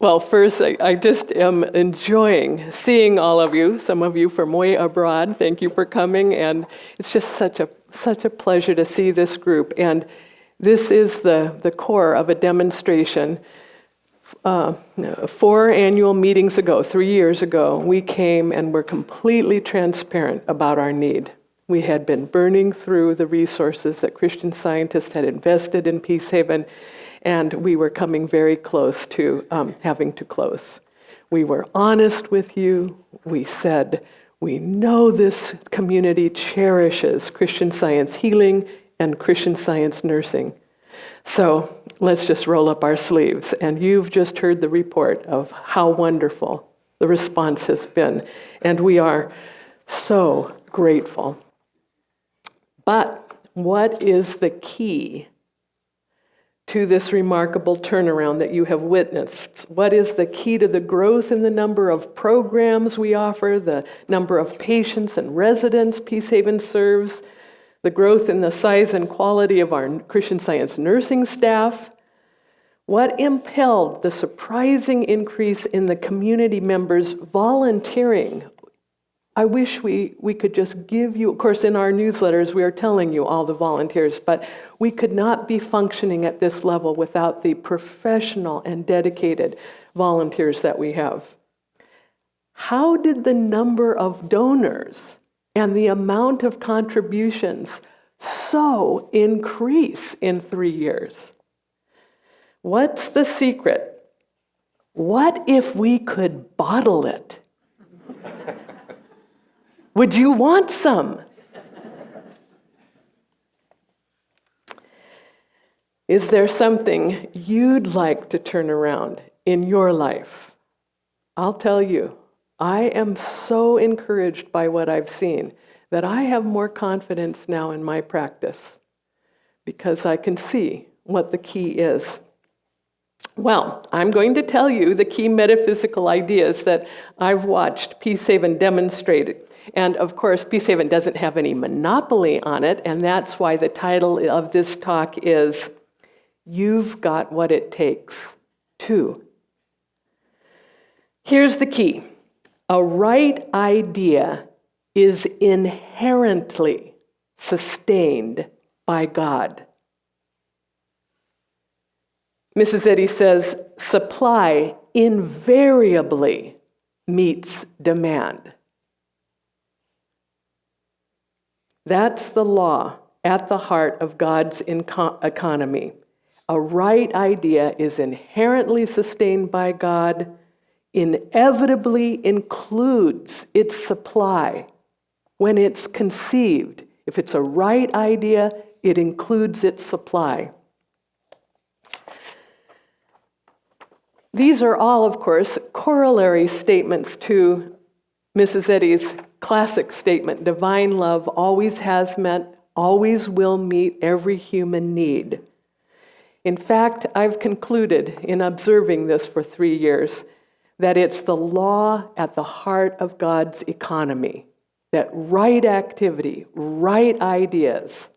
Well, first, I just am enjoying seeing all of you, some of you from way abroad. Thank you for coming, and it's just such a pleasure to see this group. And this is the core of a demonstration. 4 annual meetings ago, 3 years ago, we came and were completely transparent about our need. We had been burning through the resources that Christian Scientists had invested in Peace Haven, and we were coming very close to having to close. We were honest with you. We said, we know this community cherishes Christian Science healing and Christian Science nursing. So let's just roll up our sleeves. And you've just heard the report of how wonderful the response has been. And we are so grateful. But what is the key to this remarkable turnaround that you have witnessed? What is the key to the growth in the number of programs we offer, the number of patients and residents Peace Haven serves, the growth in the size and quality of our Christian Science nursing staff? What impelled the surprising increase in the community members volunteering? I wish we could just give you, of course, in our newsletters, we are telling you all the volunteers, but we could not be functioning at this level without the professional and dedicated volunteers that we have. How did the number of donors and the amount of contributions so increase in 3 years? What's the secret? What if we could bottle it? Would you want some? Is there something you'd like to turn around in your life? I'll tell you, I am so encouraged by what I've seen that I have more confidence now in my practice because I can see what the key is. Well, I'm going to tell you the key metaphysical ideas that I've watched Peace Haven demonstrate. And of course, Peace Haven doesn't have any monopoly on it, and that's why the title of this talk is, You've Got What It Takes to. Here's the key. A right idea is inherently sustained by God. Mrs. Eddy says, supply invariably meets demand. That's the law at the heart of God's economy. A right idea is inherently sustained by God, inevitably includes its supply when it's conceived. If it's a right idea, it includes its supply. These are all, of course, corollary statements to Mrs. Eddy's classic statement, divine love always has met, always will meet every human need. In fact, I've concluded in observing this for 3 years that it's the law at the heart of God's economy, that right activity, right ideas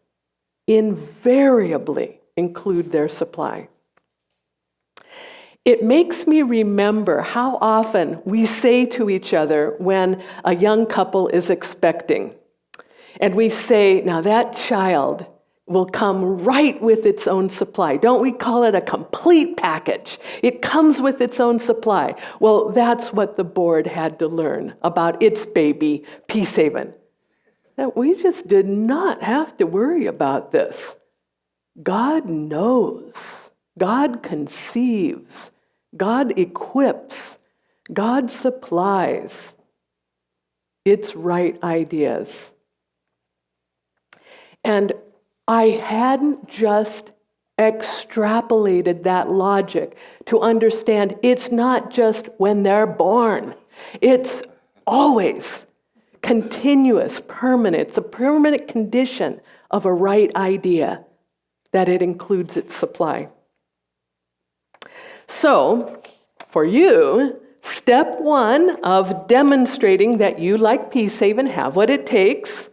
invariably include their supply. It makes me remember how often we say to each other when a young couple is expecting, and we say, now that child will come right with its own supply. Don't we call it a complete package? It comes with its own supply. Well, that's what the board had to learn about its baby, Peace Haven. That we just did not have to worry about this. God knows. God conceives. God equips. God supplies its right ideas. And I hadn't just extrapolated that logic to understand it's not just when they're born. It's always continuous, permanent. It's a permanent condition of a right idea that it includes its supply. So, for you, step 1 of demonstrating that you, like Peace Haven, have what it takes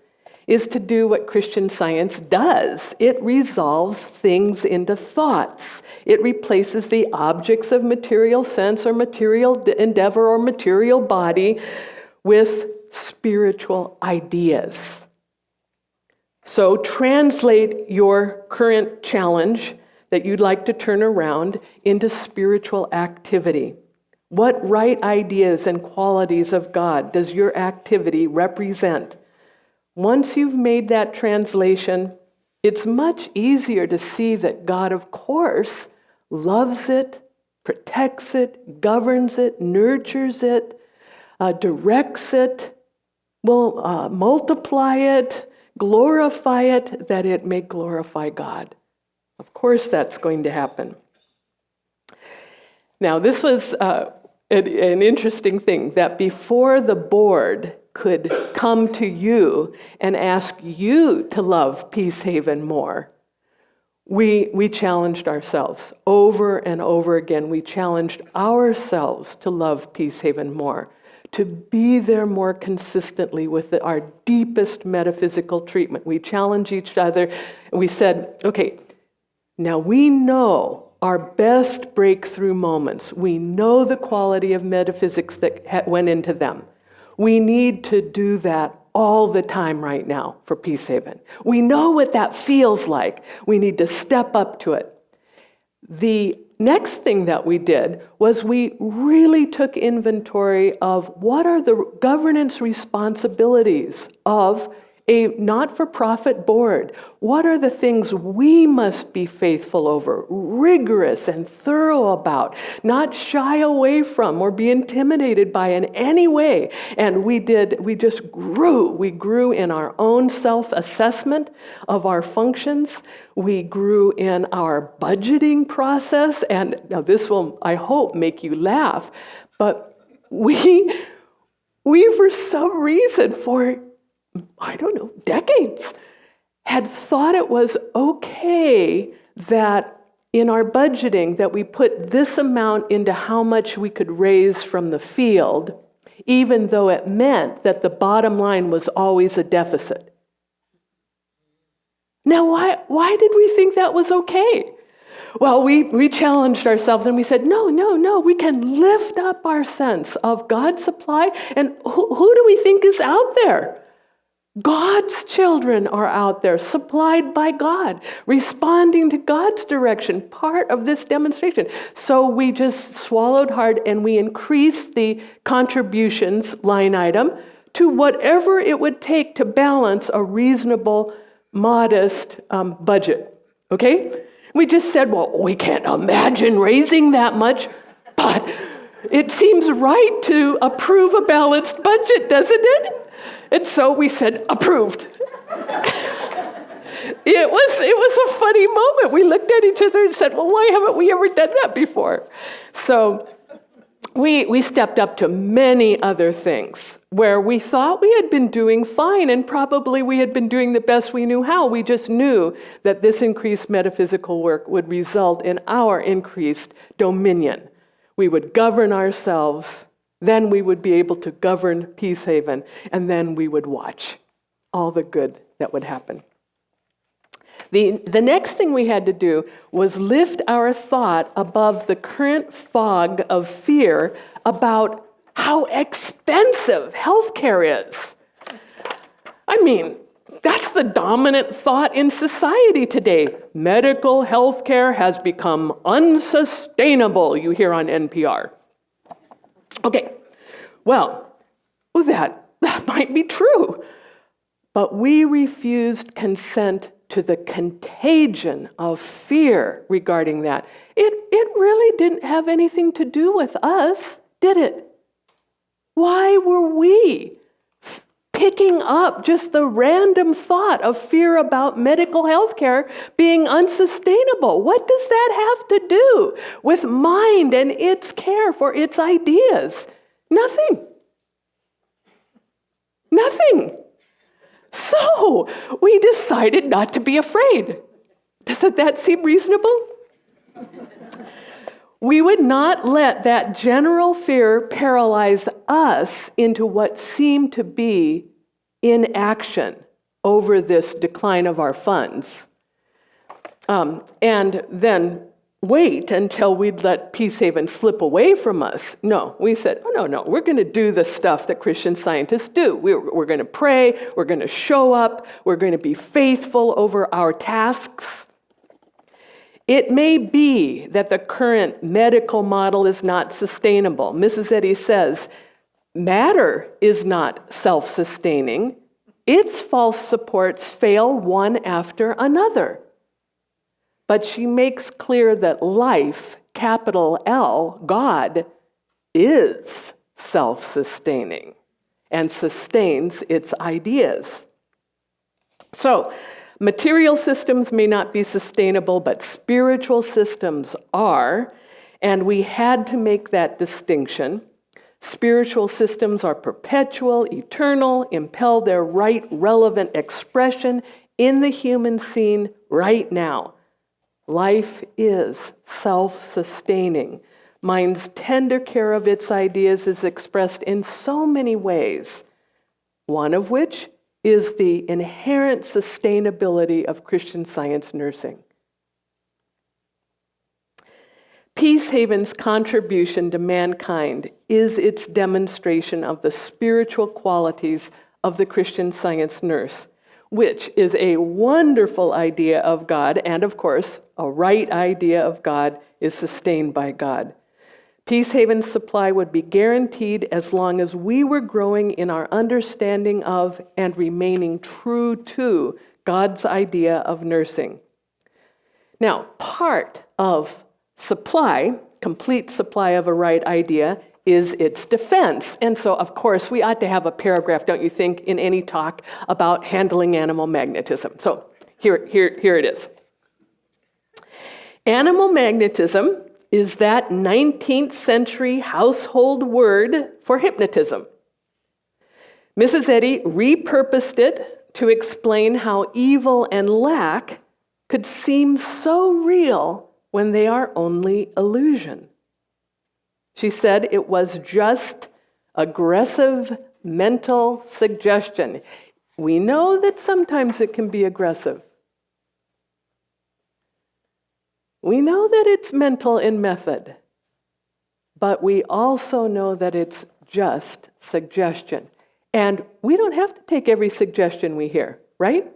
is to do what Christian Science does. It resolves things into thoughts. It replaces the objects of material sense or material endeavor or material body with spiritual ideas. So translate your current challenge that you'd like to turn around into spiritual activity. What right ideas and qualities of God does your activity represent? Once you've made that translation, it's much easier to see that God, of course, loves it, protects it, governs it, nurtures it, directs it, will multiply it, glorify it, that it may glorify God. Of course, that's going to happen. Now, this was an interesting thing, that before the board could come to you and ask you to love Peace Haven more, we challenged ourselves over and over again. We challenged ourselves to love Peace Haven more, to be there more consistently with our deepest metaphysical treatment. We challenged each other, and we said, okay, now we know our best breakthrough moments. We know the quality of metaphysics that went into them. We need to do that all the time right now for Peace Haven. We know what that feels like. We need to step up to it. The next thing that we did was we really took inventory of what are the governance responsibilities of a not-for-profit board. What are the things we must be faithful over, rigorous and thorough about, not shy away from or be intimidated by in any way? And we just grew. We grew in our own self-assessment of our functions. We grew in our budgeting process. And now this will, I hope, make you laugh, but we for some reason, for I don't know, decades, had thought it was okay that in our budgeting that we put this amount into how much we could raise from the field, even though it meant that the bottom line was always a deficit. Now, why did we think that was okay? Well, we challenged ourselves and we said, no, we can lift up our sense of God's supply. And who do we think is out there? God's children are out there, supplied by God, responding to God's direction, part of this demonstration. So we just swallowed hard and we increased the contributions line item to whatever it would take to balance a reasonable, modest budget, okay? We just said, well, we can't imagine raising that much, but it seems right to approve a balanced budget, doesn't it? And so we said, approved. It was a funny moment. We looked at each other and said, well, why haven't we ever done that before? So we stepped up to many other things where we thought we had been doing fine, and probably we had been doing the best we knew how. We just knew that this increased metaphysical work would result in our increased dominion. We would govern ourselves. Then we would be able to govern Peace Haven, and then we would watch all the good that would happen. The next thing we had to do was lift our thought above the current fog of fear about how expensive healthcare is. I mean, that's the dominant thought in society today. Medical healthcare has become unsustainable, you hear on NPR. Okay, well, that might be true, but we refused consent to the contagion of fear regarding that. It really didn't have anything to do with us, did it? Why were we picking up just the random thought of fear about medical health care being unsustainable? What does that have to do with mind and its care for its ideas? Nothing. Nothing. So we decided not to be afraid. Doesn't that seem reasonable? We would not let that general fear paralyze us into what seemed to be inaction over this decline of our funds, and then wait until we'd let Peace Haven slip away from us. No, we said, oh, no, we're going to do the stuff that Christian Scientists do. We're going to pray, we're going to show up, we're going to be faithful over our tasks. It may be that the current medical model is not sustainable. Mrs. Eddy says, matter is not self-sustaining. Its false supports fail one after another. But she makes clear that life, capital L, God, is self-sustaining and sustains its ideas. So, material systems may not be sustainable, but spiritual systems are, and we had to make that distinction. Spiritual systems are perpetual, eternal, impel their right, relevant expression in the human scene right now. Life is self-sustaining. Mind's tender care of its ideas is expressed in so many ways, one of which is the inherent sustainability of Christian Science nursing. Peace Haven's contribution to mankind is its demonstration of the spiritual qualities of the Christian Science nurse, which is a wonderful idea of God, and of course, a right idea of God is sustained by God. Peace Haven's supply would be guaranteed as long as we were growing in our understanding of and remaining true to God's idea of nursing. Now, part of supply, complete supply of a right idea, is its defense. And so, of course, we ought to have a paragraph, don't you think, in any talk about handling animal magnetism. So here it is. Animal magnetism is that 19th century household word for hypnotism. Mrs. Eddy repurposed it to explain how evil and lack could seem so real when they are only illusion. She said it was just aggressive mental suggestion. We know that sometimes it can be aggressive. We know that it's mental in method, but we also know that it's just suggestion. And we don't have to take every suggestion we hear, right?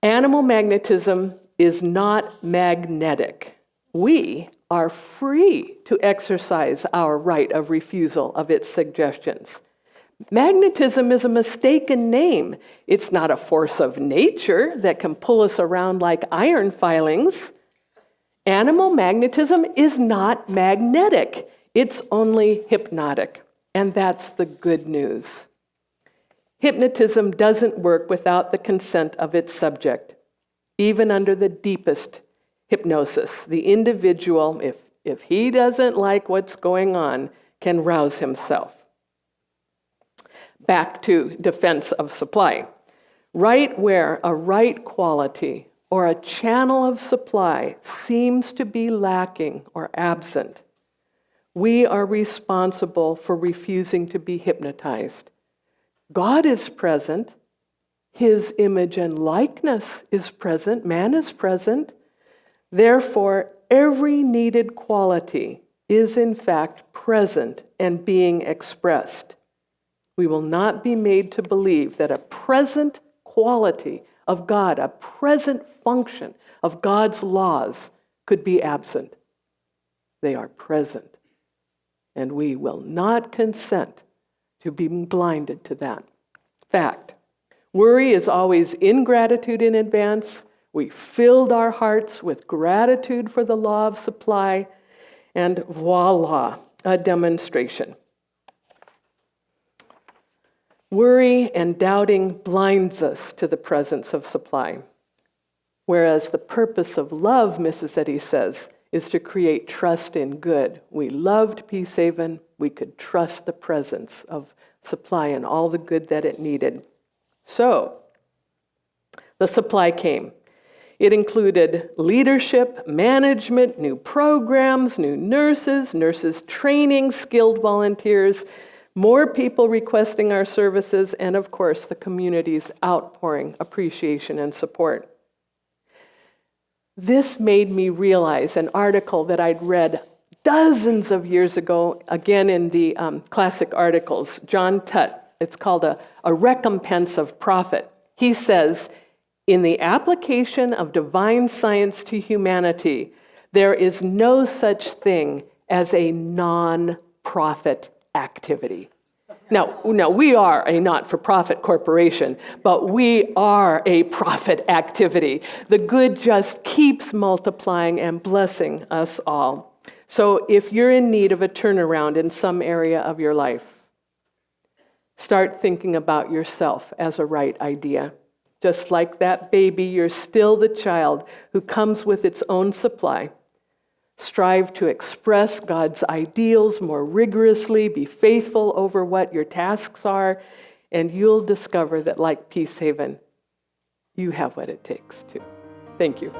Animal magnetism is not magnetic. We are free to exercise our right of refusal of its suggestions. Magnetism is a mistaken name. It's not a force of nature that can pull us around like iron filings. Animal magnetism is not magnetic. It's only hypnotic. And that's the good news. Hypnotism doesn't work without the consent of its subject. Even under the deepest hypnosis, the individual, if he doesn't like what's going on, can rouse himself. Back to defense of supply. Right where a right quality or a channel of supply seems to be lacking or absent, we are responsible for refusing to be hypnotized. God is present. His image and likeness is present. Man is present. Therefore, every needed quality is in fact present and being expressed. We will not be made to believe that a present quality of God, a present function of God's laws could be absent. They are present. And we will not consent to being blinded to that fact. Worry is always ingratitude in advance. We filled our hearts with gratitude for the law of supply, and voila, a demonstration. Worry and doubting blinds us to the presence of supply, whereas the purpose of love, Mrs. Eddy says, is to create trust in good. We loved Peace Haven. We could trust the presence of supply and all the good that it needed. So, the supply came. It included leadership, management, new programs, new nurses, nurses training, skilled volunteers, more people requesting our services, and of course, the community's outpouring appreciation and support. This made me realize an article that I'd read dozens of years ago, again in the classic articles, John Tutt. It's called a recompense of profit. He says, in the application of divine science to humanity, there is no such thing as a non-profit activity. Now, we are a not-for-profit corporation, but we are a profit activity. The good just keeps multiplying and blessing us all. So if you're in need of a turnaround in some area of your life, start thinking about yourself as a right idea. Just like that baby, you're still the child who comes with its own supply. Strive to express God's ideals more rigorously, be faithful over what your tasks are, and you'll discover that, like Peace Haven, you have what it takes too. Thank you.